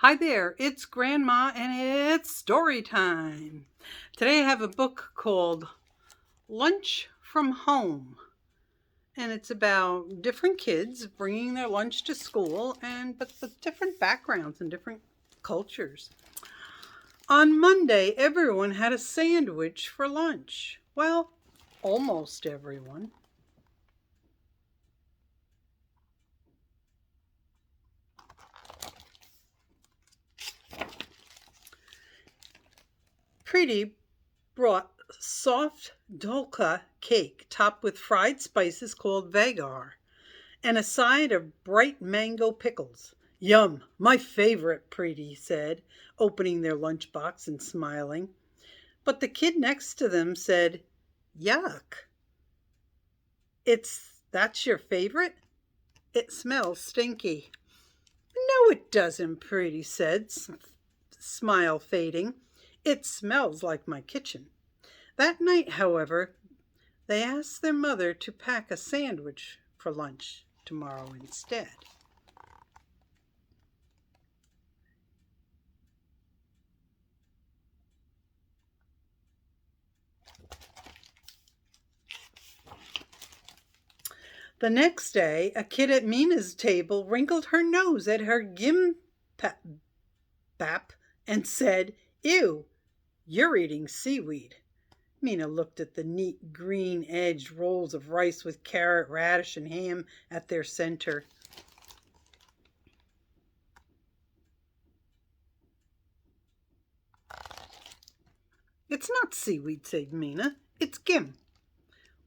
Hi there, it's Grandma and it's story time. Today I have a book called Lunch from Home, and it's about different kids bringing their lunch to school but with different backgrounds and different cultures. On Monday, everyone had a sandwich for lunch. Well, almost everyone. Preeti brought soft dolka cake topped with fried spices called vagar, and a side of bright mango pickles. Yum, my favorite, Preeti said, opening their lunchbox and smiling. But the kid next to them said, Yuck. That's your favorite? It smells stinky. No, it doesn't, Preeti said, smile fading. It smells like my kitchen. That night, however, they asked their mother to pack a sandwich for lunch tomorrow instead. The next day, a kid at Mina's table wrinkled her nose at her gimbap and said, Ew, you're eating seaweed. Mina looked at the neat green-edged rolls of rice with carrot, radish, and ham at their center. It's not seaweed, said Mina. It's gim.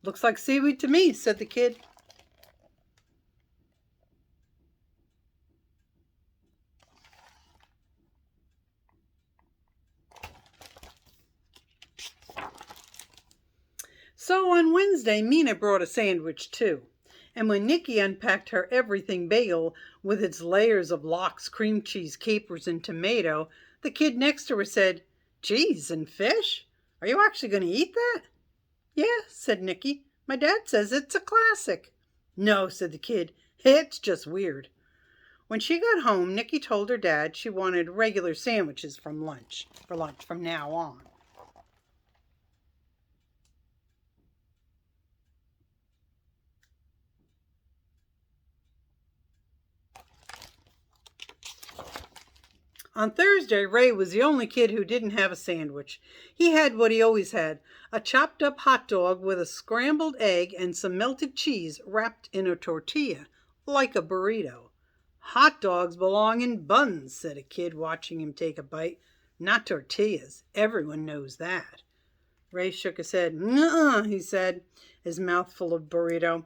Looks like seaweed to me, said the kid. So on Wednesday, Mina brought a sandwich too. And when Nikki unpacked her everything bagel with its layers of lox, cream cheese, capers, and tomato, the kid next to her said, Cheese and fish? Are you actually going to eat that? Yeah, said Nikki. My dad says it's a classic. No, said the kid. It's just weird. When she got home, Nikki told her dad she wanted regular sandwiches for lunch from now on. On Thursday, Ray was the only kid who didn't have a sandwich. He had what he always had, a chopped up hot dog with a scrambled egg and some melted cheese wrapped in a tortilla, like a burrito. Hot dogs belong in buns, said a kid watching him take a bite, not tortillas. Everyone knows that. Ray shook his head. Nuh-uh, he said, his mouth full of burrito.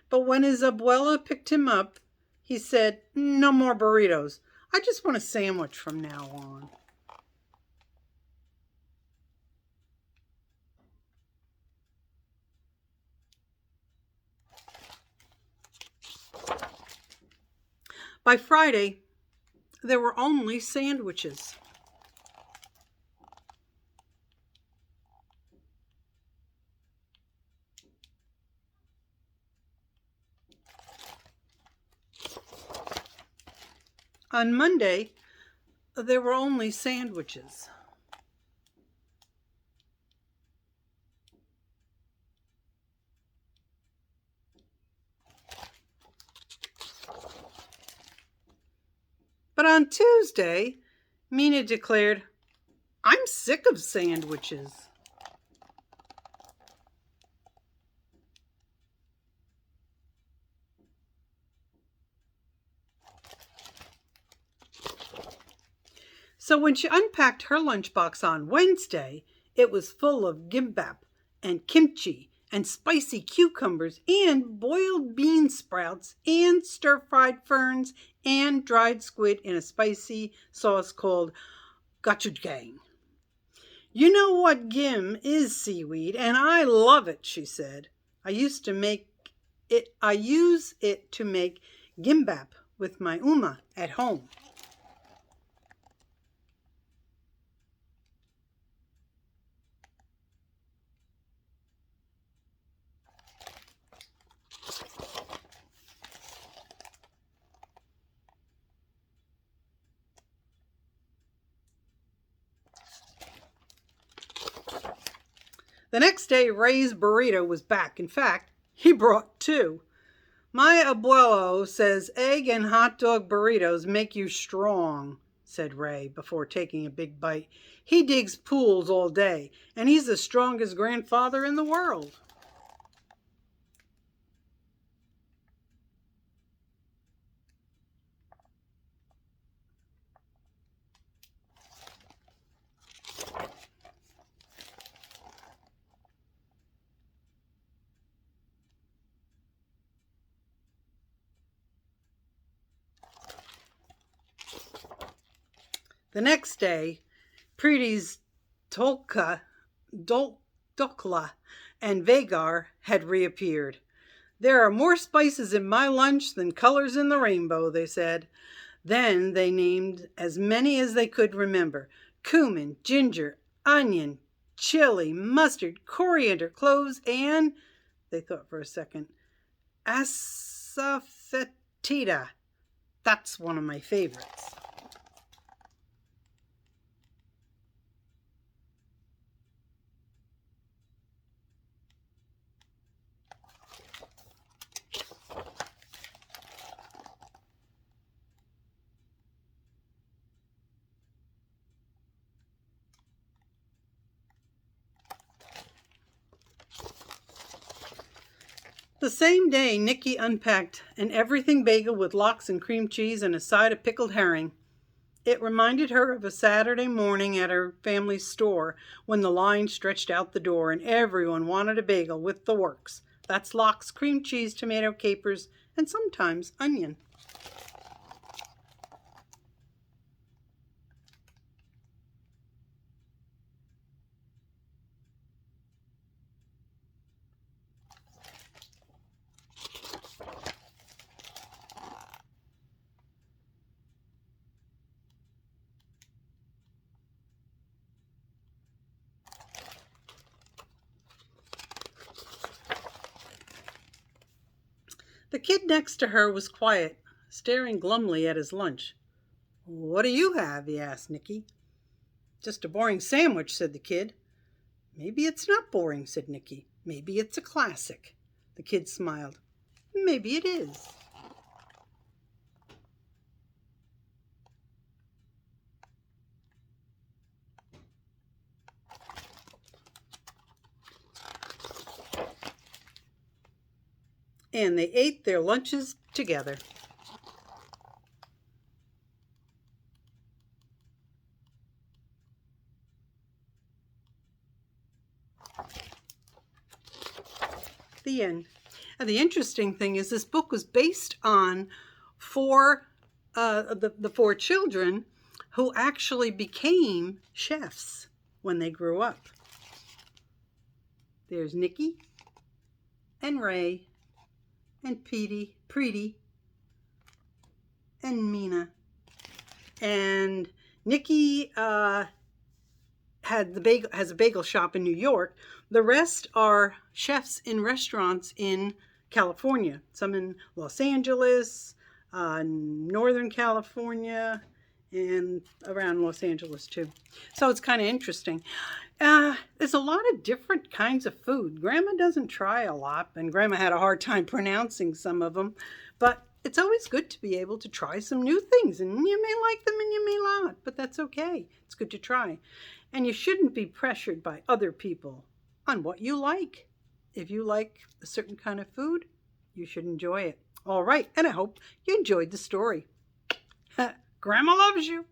But when his abuela picked him up, he said, no more burritos. I just want a sandwich from now on. By Friday, there were only sandwiches. On Monday, there were only sandwiches. But on Tuesday, Mina declared, I'm sick of sandwiches. So when she unpacked her lunchbox on Wednesday, it was full of gimbap and kimchi and spicy cucumbers and boiled bean sprouts and stir-fried ferns and dried squid in a spicy sauce called gochujang. You know what gim is, seaweed, and I love it, she said. I use it to make gimbap with my Uma at home. The next day, Ray's burrito was back. In fact, he brought two. My abuelo says egg and hot dog burritos make you strong, said Ray before taking a big bite. He digs pools all day, and he's the strongest grandfather in the world. The next day, Preeti's Dokla, and Vagar had reappeared. There are more spices in my lunch than colors in the rainbow, they said. Then they named as many as they could remember: cumin, ginger, onion, chili, mustard, coriander, cloves, and, they thought for a second, asafoetida. That's one of my favorites. The same day, Nikki unpacked an everything bagel with lox and cream cheese and a side of pickled herring. It reminded her of a Saturday morning at her family's store when the line stretched out the door and everyone wanted a bagel with the works. That's lox, cream cheese, tomato, capers, and sometimes onion. The kid next to her was quiet, staring glumly at his lunch. "What do you have?" he asked Nikki. "Just a boring sandwich," said the kid. "Maybe it's not boring," said Nikki. "Maybe it's a classic." The kid smiled. "Maybe it is." And they ate their lunches together. The end. And the interesting thing is this book was based on the four children who actually became chefs when they grew up. There's Nikki and Ray and Preeti and Mina. And Nikki has a bagel shop in New York. The rest are chefs in restaurants in California, some in Los Angeles, Northern California, and around Los Angeles too. So it's kind of interesting. There's a lot of different kinds of food. Grandma doesn't try a lot, and Grandma had a hard time pronouncing some of them, but it's always good to be able to try some new things, and you may like them and you may not, but that's okay. It's good to try. And you shouldn't be pressured by other people on what you like. If you like a certain kind of food, you should enjoy it. All right, and I hope you enjoyed the story. Grandma loves you.